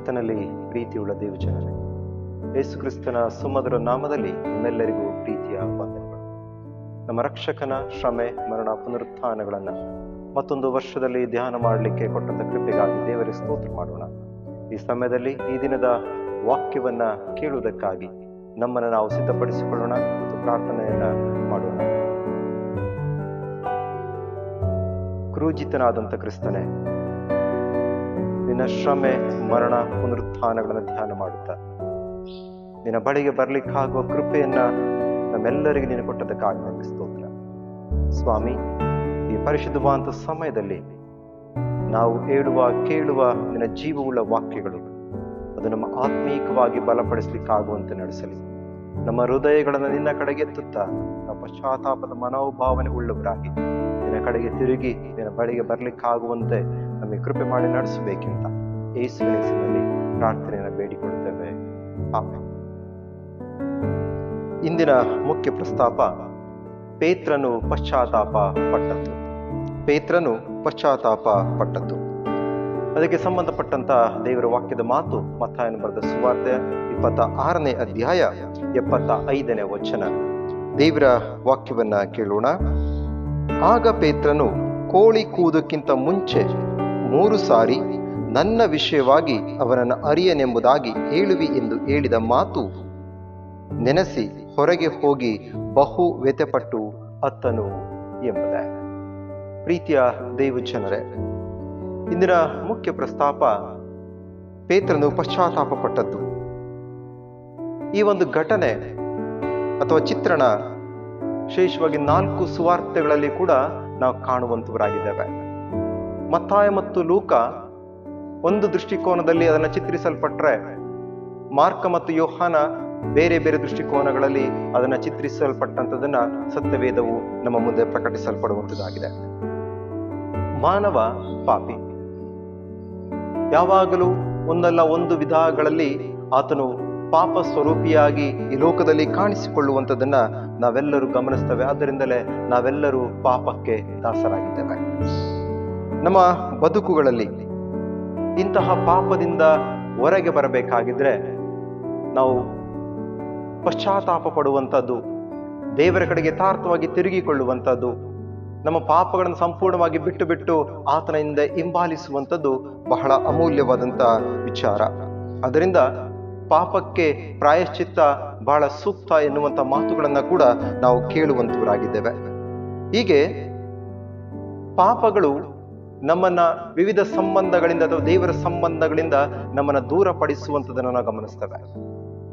ಕರ್ತನಲ್ಲಿ ಪ್ರೀತಿಯುಳ್ಳ ದೇವಜನರೇ, ಯೇಸು ಕ್ರಿಸ್ತನ ಸುಮಧುರ ನಾಮದಲ್ಲಿ ನಿಮ್ಮೆಲ್ಲರಿಗೂ ಪ್ರೀತಿಯ ವಂದನೆಗಳು. ನಮ್ಮ ರಕ್ಷಕನ ಶ್ರಮೆ, ಮರಣ, ಪುನರುತ್ಥಾನಗಳನ್ನು ಮತ್ತೊಂದು ವರ್ಷದಲ್ಲಿ ಧ್ಯಾನ ಮಾಡಲಿಕ್ಕೆ ಕೊಟ್ಟಂತ ಕೃಪೆಗಾಗಿ ದೇವರ ಸ್ತೋತ್ರ ಮಾಡೋಣ. ಈ ಸಮಯದಲ್ಲಿ ಈ ದಿನದ ವಾಕ್ಯವನ್ನ ಕೇಳುವುದಕ್ಕಾಗಿ ನಮ್ಮನ್ನು ನಾವು ಸಿದ್ಧಪಡಿಸಿಕೊಳ್ಳೋಣ ಮತ್ತು ಪ್ರಾರ್ಥನೆಯನ್ನ ಮಾಡೋಣ. ಕ್ರೂಜಿತನಾದಂಥ ಕ್ರಿಸ್ತನೇ, ನಿನ್ನ ಶ್ರಮೆ, ಮರಣ, ಪುನರುತ್ಥಾನಗಳನ್ನು ಧ್ಯಾನ ಮಾಡುತ್ತಾ ನಿನ್ನ ಬಳಿಗೆ ಬರ್ಲಿಕ್ಕಾಗುವ ಕೃಪೆಯನ್ನ ನಮ್ಮೆಲ್ಲರಿಗೆ ನೀನು ಕೊಟ್ಟದಕ್ಕಾಗಿ ನನಗೆ ಸ್ತೋತ್ರ. ಸ್ವಾಮಿ, ಈ ಪರಿಶುದ್ಧವಾದಂಥ ಸಮಯದಲ್ಲಿ ನಾವು ಕೇಳುವ ನಿನ್ನ ಜೀವವುಳ್ಳ ವಾಕ್ಯಗಳು ಅದು ನಮ್ಮ ಆತ್ಮೀಕವಾಗಿ ಬಲಪಡಿಸ್ಲಿಕ್ಕಾಗುವಂತೆ ನಡೆಸಲಿ. ನಮ್ಮ ಹೃದಯಗಳನ್ನು ನಿನ್ನ ಕಡೆಗೆ ಎತ್ತುತ್ತಾ ನಾವು ಪಶ್ಚಾತ್ತಾಪದ ಮನೋಭಾವನೆ ಉಳ್ಳವರಾಗಿ ನಿನ್ನ ಕಡೆಗೆ ತಿರುಗಿ ನಿನ್ನ ಬಳಿಗೆ ಬರ್ಲಿಕ್ಕಾಗುವಂತೆ ನಮಗೆ ಕೃಪೆ ಮಾಡಿ ನಡೆಸಬೇಕೆಂತ ಯೇಸುವಿನ ಹೆಸರಿನಲ್ಲಿ ಪ್ರಾರ್ಥನೆಯನ್ನು ಬೇಡಿಕೊಳ್ತೇವೆ. ಆಮೆನ್. ಇಂದಿನ ಮುಖ್ಯ ಪ್ರಸ್ತಾಪ ಪೇತ್ರನು ಪಶ್ಚಾತ್ತಾಪ ಪಟ್ಟದ್ದು. ಪೇತ್ರನು ಪಶ್ಚಾತ್ತಾಪ ಪಟ್ಟದ್ದು. ಅದಕ್ಕೆ ಸಂಬಂಧಪಟ್ಟಂತ ದೇವರ ವಾಕ್ಯದ ಮಾತು ಮತ್ತಾಯನ ಬರೆದ ಸುವಾರ್ತೆ 26ನೇ ಅಧ್ಯಾಯ 75ನೇ ವಚನ. ದೇವರ ವಾಕ್ಯವನ್ನ ಕೇಳೋಣ. ಆಗ ಪೇತ್ರನು ಕೋಳಿ ಕೂದಕ್ಕಿಂತ ಮುಂಚೆ 3 ಸಾರಿ ನನ್ನ ವಿಷಯವಾಗಿ ಅವನನ್ನು ಅರಿಯನೆಂಬುದಾಗಿ ಹೇಳುವಿ ಎಂದು ಹೇಳಿದ ಮಾತು ನೆನೆಸಿ ಹೊರಗೆ ಹೋಗಿ ಬಹು ವ್ಯಥೆಪಟ್ಟು ಅತ್ತನು ಎಂಬುದೇ. ಪ್ರೀತಿಯ ದೇವಜನರೇ, ಇಂದಿನ ಮುಖ್ಯ ಪ್ರಸ್ತಾಪ ಪೇತ್ರನು ಪಶ್ಚಾತ್ತಾಪ ಪಟ್ಟದ್ದು. ಈ ಒಂದು ಘಟನೆ ಅಥವಾ ಚಿತ್ರಣ ವಿಶೇಷವಾಗಿ 4 ಸುವಾರ್ತೆಗಳಲ್ಲಿ ಕೂಡ ನಾವು ಕಾಣುವಂತವರಾಗಿದ್ದೇವೆ. ಮತ್ತಾಯ ಮತ್ತು ಲೂಕ ಒಂದು ದೃಷ್ಟಿಕೋನದಲ್ಲಿ ಅದನ್ನು ಚಿತ್ರಿಸಲ್ಪಟ್ರೆ, ಮಾರ್ಕ ಮತ್ತು ಯೋಹಾನ ಬೇರೆ ಬೇರೆ ದೃಷ್ಟಿಕೋನಗಳಲ್ಲಿ ಅದನ್ನ ಚಿತ್ರಿಸಲ್ಪಟ್ಟಂಥದನ್ನ ಸತ್ಯವೇದವು ನಮ್ಮ ಮುಂದೆ ಪ್ರಕಟಿಸಲ್ಪಡುವಂಥದ್ದಾಗಿದೆ. ಮಾನವ ಪಾಪಿ, ಯಾವಾಗಲೂ ಒಂದಲ್ಲ ಒಂದು ವಿಧಗಳಲ್ಲಿ ಆತನು ಪಾಪ ಸ್ವರೂಪಿಯಾಗಿ ಈ ಲೋಕದಲ್ಲಿ ಕಾಣಿಸಿಕೊಳ್ಳುವಂಥದ್ದನ್ನ ನಾವೆಲ್ಲರೂ ಗಮನಿಸ್ತೇವೆ. ಆದ್ದರಿಂದಲೇ ನಾವೆಲ್ಲರೂ ಪಾಪಕ್ಕೆ ದಾಸರಾಗಿದ್ದೇವೆ. ನಮ್ಮ ಬದುಕುಗಳಲ್ಲಿ ಇಂತಹ ಪಾಪದಿಂದ ಹೊರಗೆ ಬರಬೇಕಾಗಿದ್ರೆ ನಾವು ಪಶ್ಚಾತ್ತಾಪ ಪಡುವಂಥದ್ದು, ದೇವರ ಕಡೆಗೆ ಯಥಾರ್ಥವಾಗಿ ತಿರುಗಿಕೊಳ್ಳುವಂಥದ್ದು, ನಮ್ಮ ಪಾಪಗಳನ್ನು ಸಂಪೂರ್ಣವಾಗಿ ಬಿಟ್ಟು ಆತನಿಂದ ಹಿಂಬಾಲಿಸುವಂಥದ್ದು ಬಹಳ ಅಮೂಲ್ಯವಾದಂಥ ವಿಚಾರ. ಅದರಿಂದ ಪಾಪಕ್ಕೆ ಪ್ರಾಯಶ್ಚಿತ್ತ ಬಹಳ ಸೂಕ್ತ ಎನ್ನುವಂಥ ಮಾತುಗಳನ್ನ ಕೂಡ ನಾವು ಕೇಳುವಂತವರಾಗಿದ್ದೇವೆ. ಹೀಗೆ ಪಾಪಗಳು ನಮ್ಮನ್ನ ವಿವಿಧ ಸಂಬಂಧಗಳಿಂದ ಅಥವಾ ದೇವರ ಸಂಬಂಧಗಳಿಂದ ನಮ್ಮನ್ನ ದೂರಪಡಿಸುವಂಥದ್ದನ್ನು ನಾವು ಗಮನಿಸ್ತೇವೆ.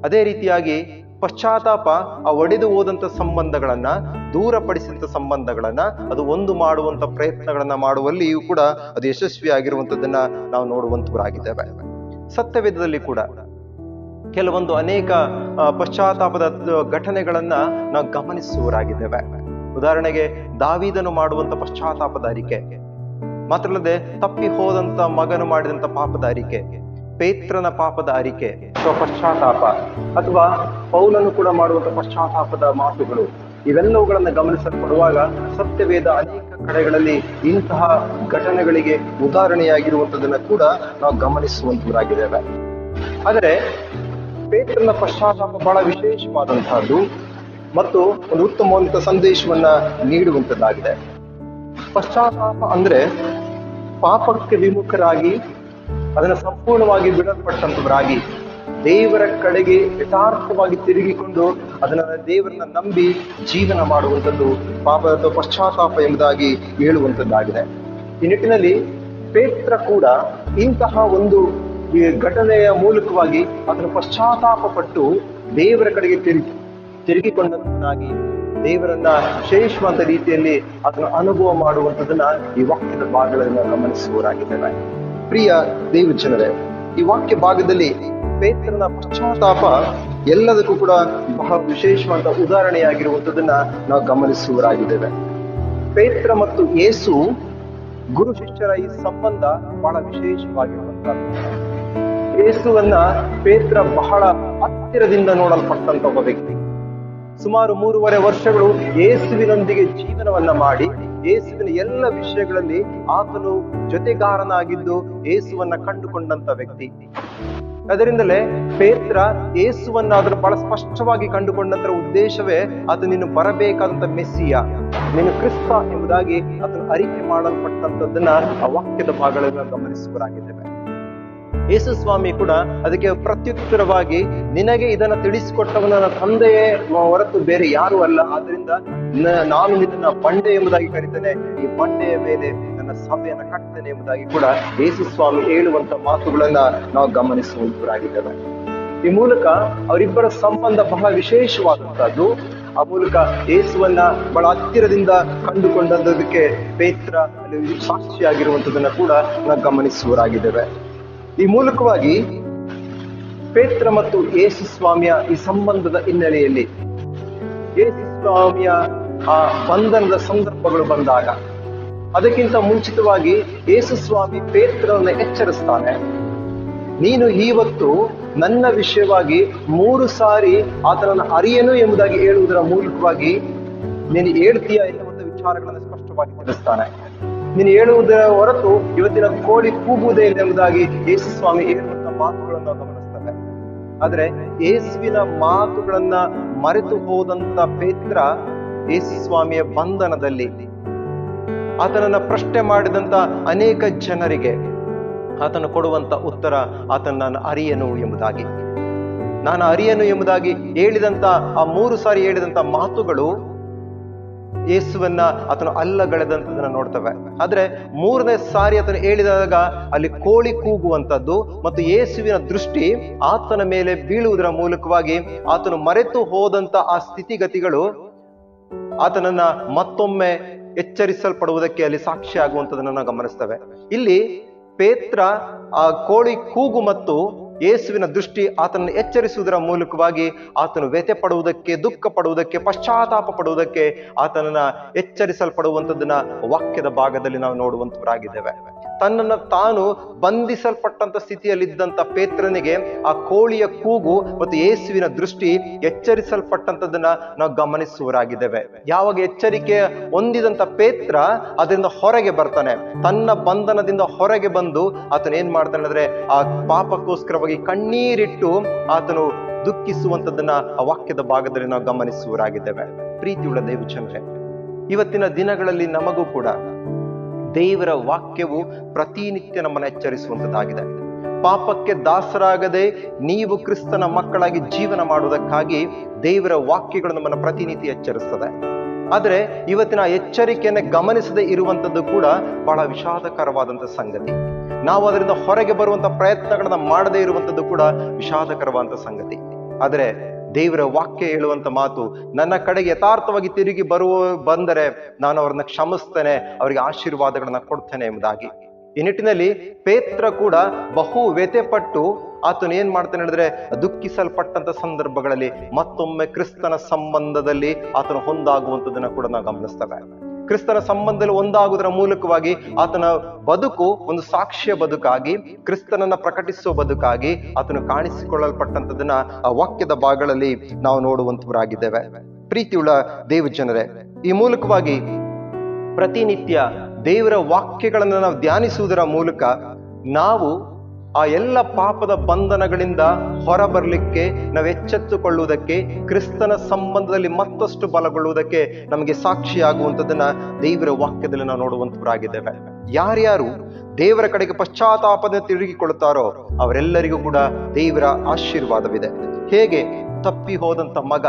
ಅದೇ ರೀತಿಯಾಗಿ ಪಶ್ಚಾತ್ತಾಪ ಆ ಒಡೆದು ಹೋದಂತ ಸಂಬಂಧಗಳನ್ನ, ದೂರಪಡಿಸಿದಂತ ಸಂಬಂಧಗಳನ್ನ ಅದು ಒಂದು ಮಾಡುವಂತ ಪ್ರಯತ್ನಗಳನ್ನ ಮಾಡುವಲ್ಲಿಯೂ ಕೂಡ ಅದು ಯಶಸ್ವಿಯಾಗಿರುವಂತದ್ದನ್ನ ನಾವು ನೋಡುವಂತವರಾಗಿದ್ದೇವೆ. ಸತ್ಯವೇದದಲ್ಲಿ ಕೂಡ ಕೆಲವೊಂದು ಅನೇಕ ಪಶ್ಚಾತ್ತಾಪದ ಘಟನೆಗಳನ್ನ ನಾವು ಗಮನಿಸುವವರಾಗಿದ್ದೇವೆ. ಉದಾಹರಣೆಗೆ ದಾವೀದನು ಮಾಡುವಂತ ಪಶ್ಚಾತ್ತಾಪದ ಅರಿಕೆ, ಮಾತ್ರ ಅಲ್ಲದೆ ತಪ್ಪಿ ಹೋದಂತ ಮಗನು ಮಾಡಿದಂತ ಪಾಪದ ಅರಿಕೆ, ಪೇತ್ರನ ಪಾಪದ ಅರಿಕೆ ಅಥವಾ ಪಶ್ಚಾತ್ತಾಪ, ಅಥವಾ ಪೌಲನು ಕೂಡ ಮಾಡುವಂತ ಪಶ್ಚಾತ್ತಾಪದ ಮಾತುಗಳು, ಇವೆಲ್ಲವುಗಳನ್ನ ಗಮನಿಸಲ್ಪಡುವಾಗ ಸತ್ಯವೇದ ಅನೇಕ ಕಡೆಗಳಲ್ಲಿ ಇಂತಹ ಘಟನೆಗಳಿಗೆ ಉದಾಹರಣೆಯಾಗಿರುವಂತದನ್ನ ಕೂಡ ನಾವು ಗಮನಿಸುವಂತವರಾಗಿದ್ದೇವೆ. ಆದರೆ ಪೇತ್ರನ ಪಶ್ಚಾತ್ತಾಪ ಬಹಳ ವಿಶೇಷವಾದಂತಹದ್ದು ಮತ್ತು ಒಂದು ಉತ್ತಮವಾದಂತಹ ಸಂದೇಶವನ್ನ ನೀಡುವಂತದ್ದಾಗಿದೆ. ಪಶ್ಚಾತ್ತಾಪ ಅಂದ್ರೆ ಪಾಪಕ್ಕೆ ವಿಮುಖರಾಗಿ ಅದನ್ನು ಸಂಪೂರ್ಣವಾಗಿ ಬಿಡಲ್ಪಟ್ಟಂತವರಾಗಿ ದೇವರ ಕಡೆಗೆ ಯಥಾರ್ಥವಾಗಿ ತಿರುಗಿಕೊಂಡು ಅದನ್ನ ದೇವರನ್ನ ನಂಬಿ ಜೀವನ ಮಾಡುವಂಥದ್ದು ಪಾಪದ ಅಥವಾ ಪಶ್ಚಾತ್ತಾಪ ಎಂಬುದಾಗಿ ಹೇಳುವಂಥದ್ದಾಗಿದೆ. ಈ ನಿಟ್ಟಿನಲ್ಲಿ ಪೇತ್ರ ಕೂಡ ಇಂತಹ ಒಂದು ಘಟನೆಯ ಮೂಲಕವಾಗಿ ಅದನ್ನು ಪಶ್ಚಾತ್ತಾಪ ಪಟ್ಟು ದೇವರ ಕಡೆಗೆ ತಿರುಗಿಕೊಂಡಂತನಾಗಿ ದೇವರನ್ನ ವಿಶೇಷವಾದ ರೀತಿಯಲ್ಲಿ ಅದನ್ನು ಅನುಭವ ಮಾಡುವಂಥದ್ದನ್ನ ಈ ವಾಕ್ಯದ ಭಾಗಗಳನ್ನ ಗಮನಿಸುವವರಾಗಿದ್ದೇವೆ. ಪ್ರಿಯ ದೇವಜನರೇ, ಈ ವಾಕ್ಯ ಭಾಗದಲ್ಲಿ ಪೇತ್ರನ ಪಶ್ಚಾತ್ತಾಪ ಎಲ್ಲದಕ್ಕೂ ಕೂಡ ಬಹಳ ವಿಶೇಷವಾದ ಉದಾಹರಣೆಯಾಗಿರುವಂಥದ್ದನ್ನ ನಾವು ಗಮನಿಸುವವರಾಗಿದ್ದೇವೆ. ಪೇತ್ರ ಮತ್ತು ಯೇಸು ಗುರು ಶಿಷ್ಯರ ಈ ಸಂಬಂಧ ಬಹಳ ವಿಶೇಷವಾಗಿರುವಂತಹದ್ದು. ಯೇಸುವನ್ನ ಪೇತ್ರ ಬಹಳ ಹತ್ತಿರದಿಂದ ನೋಡಲ್ಪಟ್ಟಂತ ಒಬ್ಬ ವ್ಯಕ್ತಿ. ಸುಮಾರು 3.5 ವರ್ಷಗಳು ಯೇಸುವಿನೊಂದಿಗೆ ಜೀವನವನ್ನ ಮಾಡಿ ಯೇಸುವಿನ ಎಲ್ಲ ವಿಷಯಗಳಲ್ಲಿ ಆತನು ಜೊತೆಗಾರನಾಗಿದ್ದು ಯೇಸುವನ್ನ ಕಂಡುಕೊಂಡಂತ ವ್ಯಕ್ತಿ. ಅದರಿಂದಲೇ ಪೇತ್ರ ಯೇಸುವನ್ನ ಅದನ್ನು ಬಹಳ ಸ್ಪಷ್ಟವಾಗಿ ಕಂಡುಕೊಂಡಂತರ ಉದ್ದೇಶವೇ ಅದು ನೀನು ಬರಬೇಕಾದಂತ ಮೆಸ್ಸಿಯ, ನೀನು ಕ್ರಿಸ್ತ ಎಂಬುದಾಗಿ ಅದನ್ನು ಅರಿಕೆ ಮಾಡಲ್ಪಟ್ಟಂತದ್ದನ್ನ ಆ ವಾಕ್ಯದ ಭಾಗಗಳನ್ನು ಗಮನಿಸುವರಾಗಿದ್ದೇವೆ. ಯೇಸು ಸ್ವಾಮಿ ಕೂಡ ಅದಕ್ಕೆ ಪ್ರತ್ಯುತ್ತರವಾಗಿ, ನಿನಗೆ ಇದನ್ನ ತಿಳಿಸಿಕೊಟ್ಟವನ ನನ್ನ ತಂದೆಯೇ ಹೊರತು ಬೇರೆ ಯಾರು ಅಲ್ಲ, ಆದ್ರಿಂದ ನಾನು ಇದನ್ನ ಬಂಡೆ ಎಂಬುದಾಗಿ ಕರೀತೇನೆ, ಈ ಬಂಡೆಯ ಮೇಲೆ ನನ್ನ ಸಭೆಯನ್ನ ಕಟ್ತೇನೆ ಎಂಬುದಾಗಿ ಕೂಡ ಯೇಸು ಸ್ವಾಮಿ ಹೇಳುವಂತ ಮಾತುಗಳನ್ನ ನಾವು ಗಮನಿಸುವಂತರಾಗಿದ್ದೇವೆ. ಈ ಮೂಲಕ ಅವರಿಬ್ಬರ ಸಂಬಂಧ ಬಹಳ ವಿಶೇಷವಾದಂತಹದ್ದು. ಆ ಮೂಲಕ ಯೇಸುವನ್ನ ಬಹಳ ಹತ್ತಿರದಿಂದ ಕಂಡುಕೊಂಡದಕ್ಕೆ ಪೇತ್ರ ಅಲ್ಲಿ ಸಾಕ್ಷಿಯಾಗಿರುವಂತದನ್ನ ಕೂಡ ನಾವು ಗಮನಿಸುವರಾಗಿದ್ದೇವೆ. ಈ ಮೂಲಕವಾಗಿ ಪೇತ್ರ ಮತ್ತು ಯೇಸು ಸ್ವಾಮಿಯ ಈ ಸಂಬಂಧದ ಹಿನ್ನೆಲೆಯಲ್ಲಿ ಯೇಸು ಸ್ವಾಮಿಯ ಆ ಬಂಧನದ ಸಂದರ್ಭಗಳು ಬಂದಾಗ, ಅದಕ್ಕಿಂತ ಮುಂಚಿತವಾಗಿ ಯೇಸು ಸ್ವಾಮಿ ಪೇತ್ರನನ್ನು ಎಚ್ಚರಿಸ್ತಾನೆ. ನೀನು ಇವತ್ತು ನನ್ನ ವಿಷಯವಾಗಿ 3 ಸಾರಿ ಆತನನ್ನು ಅರಿಯನು ಎಂಬುದಾಗಿ ಹೇಳುವುದರ ಮೂಲಕವಾಗಿ ನೀನು ಹೇಳ್ತೀಯ ಎನ್ನುವಂತ ವಿಚಾರಗಳನ್ನು ಸ್ಪಷ್ಟವಾಗಿ ತಿಳಿಸ್ತಾನೆ. ನೀನು ಹೇಳುವುದರ ಹೊರತು ಇವತ್ತಿನ ಕೋಳಿ ಕೂಗುವುದೇ ಇಲ್ಲ ಎಂಬುದಾಗಿ ಯೇಸು ಸ್ವಾಮಿ ಹೇಳುವಂತ ಮಾತುಗಳನ್ನು ಗಮನಿಸ್ತೇವೆ. ಆದ್ರೆ ಯೇಸುವಿನ ಮಾತುಗಳನ್ನ ಮರೆತು ಹೋದಂತ ಪೇತ್ರ ಯೇಸು ಸ್ವಾಮಿಯ ಬಂಧನದಲ್ಲಿ ಆತನನ್ನ ಪ್ರಶ್ನೆ ಮಾಡಿದಂತ ಅನೇಕ ಜನರಿಗೆ ಆತನು ಕೊಡುವಂತ ಉತ್ತರ, ಆತನ ನಾನು ಅರಿಯನು ಎಂಬುದಾಗಿ. ನಾನು ಅರಿಯನು ಎಂಬುದಾಗಿ ಹೇಳಿದಂತ ಆ 3 ಸಾರಿ ಹೇಳಿದಂತ ಮಾತುಗಳು ಯೇಸುವನ್ನ ಆತನು ಅಲ್ಲಗಳೆದಂತದನ್ನ ನೋಡ್ತವೆ. ಆದ್ರೆ 3ನೇ ಸಾರಿ ಆತನು ಹೇಳಿದಾಗ ಅಲ್ಲಿ ಕೋಳಿ ಕೂಗುವಂತದ್ದು ಮತ್ತು ಯೇಸುವಿನ ದೃಷ್ಟಿ ಆತನ ಮೇಲೆ ಬೀಳುವುದರ ಮೂಲಕವಾಗಿ ಆತನು ಮರೆತು ಹೋದಂತ ಆ ಸ್ಥಿತಿಗತಿಗಳು ಆತನನ್ನ ಮತ್ತೊಮ್ಮೆ ಎಚ್ಚರಿಸಲ್ಪಡುವುದಕ್ಕೆ ಅಲ್ಲಿ ಸಾಕ್ಷಿ ಆಗುವಂತದನ್ನ ನಾವು ಗಮನಿಸ್ತೇವೆ. ಇಲ್ಲಿ ಪೇತ್ರ ಆ ಕೋಳಿ ಕೂಗು ಮತ್ತು ಯೇಸುವಿನ ದೃಷ್ಟಿ ಆತನನ್ನು ಎಚ್ಚರಿಸುವುದರ ಮೂಲಕವಾಗಿ ಆತನು ವ್ಯಥೆ ಪಡುವುದಕ್ಕೆ, ದುಃಖ ಪಡುವುದಕ್ಕೆ, ಪಶ್ಚಾತ್ತಾಪ ಪಡುವುದಕ್ಕೆ ಆತನನ್ನ ಎಚ್ಚರಿಸಲ್ಪಡುವಂಥದ್ದನ್ನ ವಾಕ್ಯದ ಭಾಗದಲ್ಲಿ ನಾವು ನೋಡುವಂತವರಾಗಿದ್ದೇವೆ. ತನ್ನನ್ನು ತಾನು ಬಂಧಿಸಲ್ಪಟ್ಟಂತ ಸ್ಥಿತಿಯಲ್ಲಿದ್ದಂತ ಪೇತ್ರನಿಗೆ ಆ ಕೋಳಿಯ ಕೂಗು ಮತ್ತು ಯೇಸುವಿನ ದೃಷ್ಟಿ ಎಚ್ಚರಿಸಲ್ಪಟ್ಟಂತದನ್ನ ನಾವು ಗಮನಿಸುವರಾಗಿದ್ದೇವೆ. ಯಾವಾಗ ಎಚ್ಚರಿಕೆ ಹೊಂದಿದಂತ ಪೇತ್ರ ಅದರಿಂದ ಹೊರಗೆ ಬರ್ತಾನೆ, ತನ್ನ ಬಂಧನದಿಂದ ಹೊರಗೆ ಬಂದು ಆತನು ಏನ್ ಮಾಡ್ತಾನೆ ಅಂದ್ರೆ ಆ ಪಾಪಕ್ಕೋಸ್ಕರವಾಗಿ ಕಣ್ಣೀರಿಟ್ಟು ಆತನು ದುಃಖಿಸುವಂತದನ್ನ ಆ ವಾಕ್ಯದ ಭಾಗದಲ್ಲಿ ನಾವು ಗಮನಿಸುವರಾಗಿದ್ದೇವೆ. ಪ್ರೀತಿಯುಳ್ಳ ದೇವಜನರೇ, ಇವತ್ತಿನ ದಿನಗಳಲ್ಲಿ ನಮಗೂ ಕೂಡ ದೇವರ ವಾಕ್ಯವು ಪ್ರತಿನಿತ್ಯ ನಮ್ಮನ್ನು ಎಚ್ಚರಿಸುವಂತದ್ದಾಗಿದೆ. ಪಾಪಕ್ಕೆ ದಾಸರಾಗದೆ ನೀವು ಕ್ರಿಸ್ತನ ಮಕ್ಕಳಾಗಿ ಜೀವನ ಮಾಡುವುದಕ್ಕಾಗಿ ದೇವರ ವಾಕ್ಯಗಳು ನಮ್ಮನ್ನು ಪ್ರತಿನಿತ್ಯ ಎಚ್ಚರಿಸ್ತದೆ. ಆದ್ರೆ ಇವತ್ತಿನ ಎಚ್ಚರಿಕೆಯನ್ನು ಗಮನಿಸದೆ ಇರುವಂತದ್ದು ಕೂಡ ಬಹಳ ವಿಷಾದಕರವಾದಂತ ಸಂಗತಿ. ನಾವು ಅದರಿಂದ ಹೊರಗೆ ಬರುವಂತ ಪ್ರಯತ್ನಗಳನ್ನ ಮಾಡದೇ ಇರುವಂತದ್ದು ಕೂಡ ವಿಷಾದಕರವಾದಂತ ಸಂಗತಿ. ಆದ್ರೆ ದೇವರ ವಾಕ್ಯ ಹೇಳುವಂತ ಮಾತು, ನನ್ನ ಕಡೆಗೆ ಯಥಾರ್ಥವಾಗಿ ತಿರುಗಿ ಬಂದರೆ ನಾನು ಅವ್ರನ್ನ ಕ್ಷಮಿಸ್ತೇನೆ, ಅವರಿಗೆ ಆಶೀರ್ವಾದಗಳನ್ನ ಕೊಡ್ತೇನೆ ಎಂಬುದಾಗಿ. ಈ ನಿಟ್ಟಿನಲ್ಲಿ ಪೇತ್ರ ಕೂಡ ಬಹು ವ್ಯಥೆಪಟ್ಟು ಆತನು ಏನ್ ಮಾಡ್ತಾನೆ ಹೇಳಿದ್ರೆ ದುಃಖಿಸಲ್ಪಟ್ಟಂತ ಸಂದರ್ಭಗಳಲ್ಲಿ ಮತ್ತೊಮ್ಮೆ ಕ್ರಿಸ್ತನ ಸಂಬಂಧದಲ್ಲಿ ಆತನು ಹೊಂದಾಗುವಂಥದ್ದನ್ನ ಕೂಡ ನಾವು ಗಮನಿಸ್ತೇವೆ. ಕ್ರಿಸ್ತನ ಸಂಬಂಧದಲ್ಲಿ ಒಂದಾಗುವುದರ ಮೂಲಕವಾಗಿ ಆತನ ಬದುಕು ಒಂದು ಸಾಕ್ಷ್ಯ ಬದುಕಾಗಿ, ಕ್ರಿಸ್ತನನ್ನ ಪ್ರಕಟಿಸುವ ಬದುಕಾಗಿ ಆತನು ಕಾಣಿಸಿಕೊಳ್ಳಲ್ಪಟ್ಟಂತದನ್ನ ಆ ವಾಕ್ಯದ ಭಾಗಗಳಲ್ಲಿ ನಾವು ನೋಡುವಂತವರಾಗಿದ್ದೇವೆ. ಪ್ರೀತಿಯುಳ್ಳ ದೇವಜನರೇ, ಈ ಮೂಲಕವಾಗಿ ಪ್ರತಿನಿತ್ಯ ದೇವರ ವಾಕ್ಯಗಳನ್ನು ನಾವು ಧ್ಯಾನಿಸುವುದರ ಮೂಲಕ ನಾವು ಆ ಎಲ್ಲ ಪಾಪದ ಬಂಧನಗಳಿಂದ ಹೊರಬರಲಿಕ್ಕೆ ನಾವು ಎಚ್ಚೆತ್ತುಕೊಳ್ಳುವುದಕ್ಕೆ, ಕ್ರಿಸ್ತನ ಸಂಬಂಧದಲ್ಲಿ ಮತ್ತಷ್ಟು ಬಲಗೊಳ್ಳುವುದಕ್ಕೆ ನಮಗೆ ಸಾಕ್ಷಿಯಾಗುವಂಥದ್ದನ್ನ ದೇವರ ವಾಕ್ಯದಲ್ಲಿ ನಾವು ನೋಡುವಂತವರಾಗಿದ್ದೇವೆ. ಯಾರ್ಯಾರು ದೇವರ ಕಡೆಗೆ ಪಶ್ಚಾತ್ತಾಪದ ತಿರುಗಿಕೊಳ್ಳುತ್ತಾರೋ ಅವರೆಲ್ಲರಿಗೂ ಕೂಡ ದೇವರ ಆಶೀರ್ವಾದವಿದೆ. ಹೇಗೆ ತಪ್ಪಿ ಹೋದಂತ ಮಗ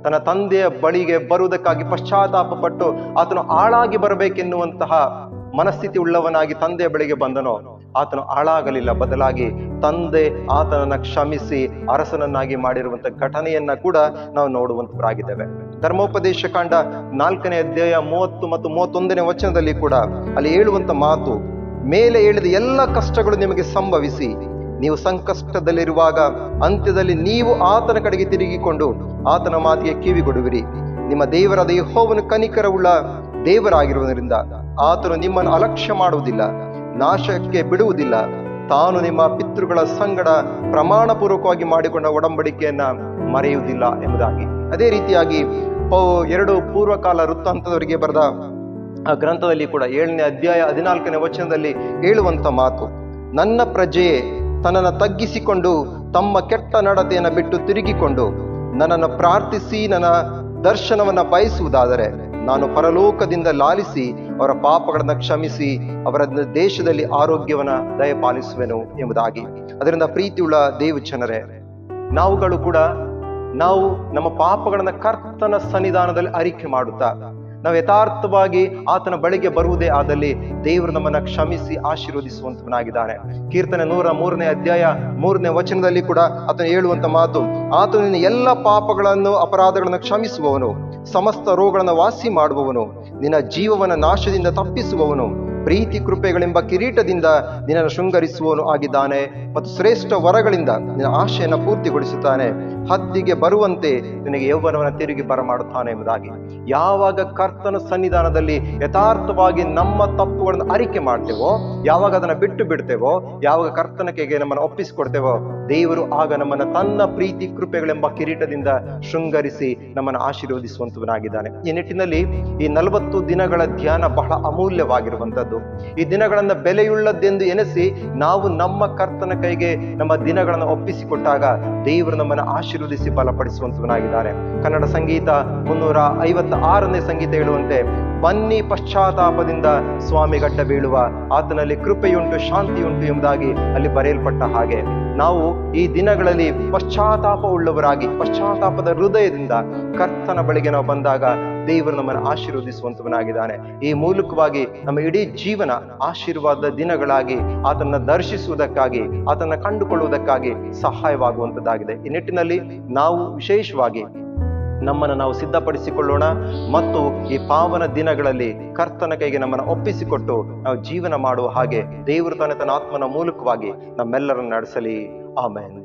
ತನ್ನ ತಂದೆಯ ಬಳಿಗೆ ಬರುವುದಕ್ಕಾಗಿ ಪಶ್ಚಾತ್ತಾಪ ಪಟ್ಟು ಆತನು ಹಾಳಾಗಿ ಬರಬೇಕೆನ್ನುವಂತಹ ಮನಸ್ಥಿತಿ ಉಳ್ಳವನಾಗಿ ತಂದೆಯ ಬಳಿಗೆ ಬಂದನೋ, ಆತನು ಹಾಳಾಗಲಿಲ್ಲ, ಬದಲಾಗಿ ತಂದೆ ಆತನನ್ನ ಕ್ಷಮಿಸಿ ಅರಸನನ್ನಾಗಿ ಮಾಡಿರುವಂತ ಘಟನೆಯನ್ನ ಕೂಡ ನಾವು ನೋಡುವಂತವರಾಗಿದ್ದೇವೆ. ಧರ್ಮೋಪದೇಶ ಕಾಂಡ 4ನೇ ಅಧ್ಯಾಯ 30 ಮತ್ತು 31ನೇ ವಚನದಲ್ಲಿ ಕೂಡ ಅಲ್ಲಿ ಹೇಳುವಂತ ಮಾತು, ಮೇಲೆ ಹೇಳಿದ ಎಲ್ಲ ಕಷ್ಟಗಳು ನಿಮಗೆ ಸಂಭವಿಸಿ ನೀವು ಸಂಕಷ್ಟದಲ್ಲಿರುವಾಗ ಅಂತ್ಯದಲ್ಲಿ ನೀವು ಆತನ ಕಡೆಗೆ ತಿರುಗಿಕೊಂಡು ಆತನ ಮಾತಿಗೆ ಕಿವಿಗೊಡುವಿರಿ. ನಿಮ್ಮ ದೇವರಾದ ಯೆಹೋವನು ಕನಿಕರವುಳ್ಳ ದೇವರಾಗಿರುವುದರಿಂದ ಆತನು ನಿಮ್ಮನ್ನು ಅಲಕ್ಷ್ಯ ಮಾಡುವುದಿಲ್ಲ, ನಾಶಕ್ಕೆ ಬಿಡುವುದಿಲ್ಲ. ತಾನು ನಿಮ್ಮ ಪಿತೃಗಳ ಸಂಗಡ ಪ್ರಮಾಣ ಪೂರ್ವಕವಾಗಿ ಮಾಡಿಕೊಂಡ ಒಡಂಬಡಿಕೆಯನ್ನ ಮರೆಯುವುದಿಲ್ಲ ಎಂಬುದಾಗಿ. ಅದೇ ರೀತಿಯಾಗಿ 2 ಪೂರ್ವಕಾಲ ವೃತ್ತಾಂತದವರಿಗೆ ಬರೆದ ಆ ಗ್ರಂಥದಲ್ಲಿ ಕೂಡ 7ನೇ ಅಧ್ಯಾಯ 14ನೇ ವಚನದಲ್ಲಿ ಹೇಳುವಂತ ಮಾತು, ನನ್ನ ಪ್ರಜೆಯೇ ತನ್ನನ್ನು ತಗ್ಗಿಸಿಕೊಂಡು ತಮ್ಮ ಕೆಟ್ಟ ನಡತೆಯನ್ನು ಬಿಟ್ಟು ತಿರುಗಿಕೊಂಡು ನನ್ನನ್ನು ಪ್ರಾರ್ಥಿಸಿ ನನ್ನ ದರ್ಶನವನ್ನ ಬಯಸುವುದಾದರೆ ನಾನು ಪರಲೋಕದಿಂದ ಲಾಲಿಸಿ ಅವರ ಪಾಪಗಳನ್ನು ಕ್ಷಮಿಸಿ ಅವರ ದೇಶದಲ್ಲಿ ಆರೋಗ್ಯವನ್ನ ದಯಪಾಲಿಸುವೆನು ಎಂಬುದಾಗಿ. ಅದರಿಂದ ಪ್ರೀತಿಯುಳ್ಳ ದೇವಜನರೇ, ನಾವುಗಳು ಕೂಡ ನಾವು ನಮ್ಮ ಪಾಪಗಳನ್ನ ಕರ್ತನ ಸನ್ನಿಧಾನದಲ್ಲಿ ಅರಿಕೆ ಮಾಡುತ್ತಾ ನಾವು ಯಥಾರ್ಥವಾಗಿ ಆತನ ಬಳಿಗೆ ಬರುವುದೇ ಆದಲ್ಲಿ ದೇವರು ನಮ್ಮನ್ನ ಕ್ಷಮಿಸಿ ಆಶೀರ್ವದಿಸುವಂತವನಾಗಿದ್ದಾನೆ. ಕೀರ್ತನೆ 103ನೇ ಅಧ್ಯಾಯ 3ನೇ ವಚನದಲ್ಲಿ ಕೂಡ ಆತನು ಹೇಳುವಂತ ಮಾತು, ಆತನು ನಿನ್ನ ಎಲ್ಲ ಪಾಪಗಳನ್ನು ಅಪರಾಧಗಳನ್ನು ಕ್ಷಮಿಸುವವನು, ಸಮಸ್ತ ರೋಗಗಳನ್ನು ವಾಸಿ ಮಾಡುವವನು, ನಿನ್ನ ಜೀವವನ್ನ ನಾಶದಿಂದ ತಪ್ಪಿಸುವವನು, ಪ್ರೀತಿ ಕೃಪೆಗಳೆಂಬ ಕಿರೀಟದಿಂದ ನಿನ್ನನ್ನು ಶೃಂಗರಿಸುವವನು ಆಗಿದ್ದಾನೆ ಮತ್ತು ಶ್ರೇಷ್ಠ ವರಗಳಿಂದ ನಿನ್ನ ಆಶೆಯನ್ನು ಪೂರ್ತಿಗೊಳಿಸುತ್ತಾನೆ. ಹದ್ದಿಗೆ ಬರುವಂತೆ ನಿನಗೆ ಯೌವನವನ್ನು ತಿರುಗಿ ಬರಮಾಡುತ್ತಾನೆ ಎಂಬುದಾಗಿ. ಯಾವಾಗ ಕರ್ತನ ಸನ್ನಿಧಾನದಲ್ಲಿ ಯಥಾರ್ಥವಾಗಿ ನಮ್ಮ ತಪ್ಪುಗಳನ್ನು ಅರಿಕೆ ಮಾಡ್ತೇವೋ, ಯಾವಾಗ ಅದನ್ನ ಬಿಟ್ಟು ಬಿಡ್ತೇವೋ, ಯಾವಾಗ ಕರ್ತನ ಕೈಗೆ ನಮ್ಮನ್ನು ಒಪ್ಪಿಸಿಕೊಡ್ತೇವೋ, ದೇವರು ಆಗ ನಮ್ಮನ್ನು ತನ್ನ ಪ್ರೀತಿ ಕೃಪೆಗಳೆಂಬ ಕಿರೀಟದಿಂದ ಶೃಂಗರಿಸಿ ನಮ್ಮನ್ನು ಆಶೀರ್ವದಿಸುವಂತವನಾಗಿದ್ದಾನೆ. ಈ ನಿಟ್ಟಿನಲ್ಲಿ ಈ 40 ದಿನಗಳ ಧ್ಯಾನ ಬಹಳ ಅಮೂಲ್ಯವಾಗಿರುವಂತದ್ದು. ಈ ದಿನಗಳನ್ನ ಬೆಲೆಯುಳ್ಳದ್ದೆಂದು ಎನಿಸಿ ನಾವು ನಮ್ಮ ಕರ್ತನ ಕೈಗೆ ನಮ್ಮ ದಿನಗಳನ್ನು ಒಪ್ಪಿಸಿಕೊಟ್ಟಾಗ ದೇವರು ನಮ್ಮನ್ನು ಆಶೀರ್ವದಿಸಿ ಬಲಪಡಿಸುವಂತವನಾಗಿದ್ದಾನೆ. ಕನ್ನಡ ಸಂಗೀತ 356ನೇ ಸಂಗೀತ ಹೇಳುವಂತೆ, ಬನ್ನಿ ಪಶ್ಚಾತ್ತಾಪದಿಂದ ಸ್ವಾಮಿ ಗಡ್ಡ ಬೀಳುವ, ಆತನಲ್ಲಿ ಕೃಪೆಯುಂಟು ಶಾಂತಿಯುಂಟು ಎಂಬುದಾಗಿ ಅಲ್ಲಿ ಬರೆಯಲ್ಪಟ್ಟ ಹಾಗೆ ನಾವು ಈ ದಿನಗಳಲ್ಲಿ ಪಶ್ಚಾತ್ತಾಪ ಉಳ್ಳವರಾಗಿ ಪಶ್ಚಾತ್ತಾಪದ ಹೃದಯದಿಂದ ಕರ್ತನ ಬಳಿಗೆ ನಾವು ಬಂದಾಗ ದೇವರು ನಮ್ಮನ್ನು ಆಶೀರ್ವದಿಸುವಂತವನಾಗಿದ್ದಾನೆ. ಈ ಮೂಲಕವಾಗಿ ನಮ್ಮ ಇಡೀ ಜೀವನ ಆಶೀರ್ವಾದ ದಿನಗಳಾಗಿ ಆತನ್ನ ದರ್ಶಿಸುವುದಕ್ಕಾಗಿ ಆತನ್ನ ಕಂಡುಕೊಳ್ಳುವುದಕ್ಕಾಗಿ ಸಹಾಯವಾಗುವಂತದ್ದಾಗಿದೆ. ಈ ನಿಟ್ಟಿನಲ್ಲಿ ನಾವು ವಿಶೇಷವಾಗಿ ನಮ್ಮನ್ನು ನಾವು ಸಿದ್ಧಪಡಿಸಿಕೊಳ್ಳೋಣ ಮತ್ತು ಈ ಪಾವನ ದಿನಗಳಲ್ಲಿ ಕರ್ತನ ಕೈಗೆ ನಮ್ಮನ್ನು ಒಪ್ಪಿಸಿಕೊಟ್ಟು ನಾವು ಜೀವನ ಮಾಡುವ ಹಾಗೆ ದೇವರು ತನ್ನ ಆತ್ಮನ ಮೂಲಕವಾಗಿ ನಮ್ಮೆಲ್ಲರನ್ನು ನಡೆಸಲಿ. ಆಮೆನ್.